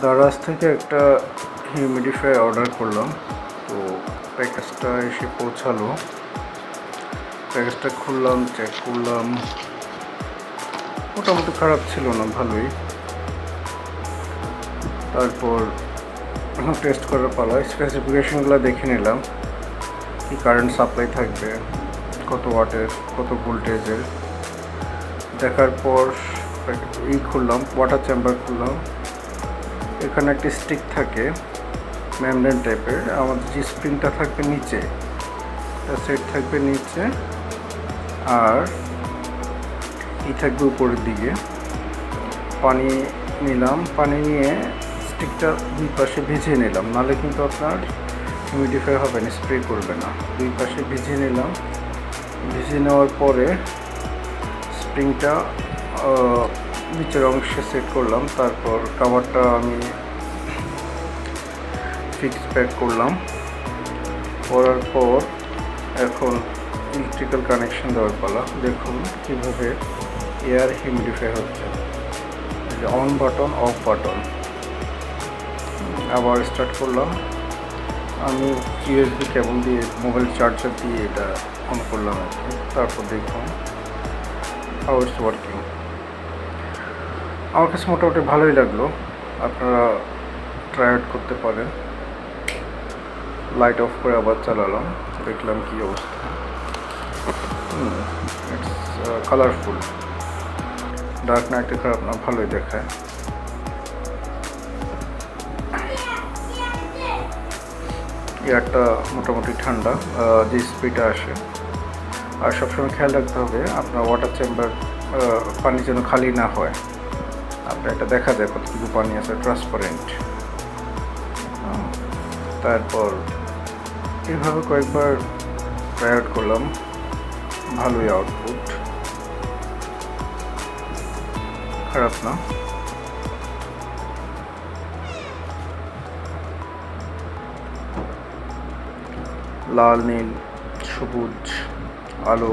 দারাজ থেকে একটা humidifier order করলাম, তো প্যাকেজটা এসে পৌঁছালো। প্যাকেজটা খুললাম, চেক করলাম, মোটামুটি খারাপ ছিল না, ভালোই। তারপর টেস্ট করার পালা, স্পেসিফিকেশনগুলো দেখে নিলাম, কি কারেন্ট সাপ্লাই থাকবে, কত ওয়াটের, কত ভোল্টেজের। দেখার পর খুললাম, ওয়াটার চেম্বার খুললাম। এখানে একটি স্টিক থাকে মেমব্রেন টাইপের, আমাদের যে স্প্রিংটা থাকবে নিচে, সেট থাকবে নিচে, আর থাকবে উপরের দিকে। পানি নিলাম, পানি নিয়ে স্টিকটা দুই পাশে ভিজিয়ে নিলাম, নাহলে কিন্তু আপনার হিউমিডিফাই হবে না, স্প্রে করবে না। দুই পাশে ভিজিয়ে নিলাম। ভিজিয়ে নেওয়ার পরে স্প্রিংটা নিচের অংশে সেট করলাম। তারপর কাভারটা আমি ফিক্স প্যাক করলাম। করার পর এখন ইলেকট্রিক্যাল কানেকশন দেওয়ার পালা। দেখুন কীভাবে এয়ার হিউমিডিফাই হচ্ছে। On button, of button. আবার স্টার্ট করলাম। আমি ইউএসবি কেবল দিয়ে, মোবাইল চার্জার দিয়ে এটা অন করলাম আর কি। তারপর দেখুন হাউ ইটস ওয়ার্কিং। আমার কাছে মোটামুটি ভালোই লাগলো, আপনারা ট্রাই আউট করতে পারেন। লাইট অফ করে আবার চালালাম, দেখলাম কি অবস্থা। ইটস কালারফুল, ডার্ক নাইটে খারাপ না, ভালোই দেখায়। এয়ারটা মোটামুটি ঠান্ডা, যে স্পিডটা আসে। আর সবসময় খেয়াল রাখতে হবে আপনার ওয়াটার চেম্বার পানি যেন খালি না হয়। আপনার এটা দেখা যায় কতটুকু পানি আছে, ট্রান্সপারেন্ট। তারপর এইভাবে কয়েকবার ট্রাই আউট করলাম, ভালোই আউটপুট, খারাপ না। লাল, নীল, সবুজ আলো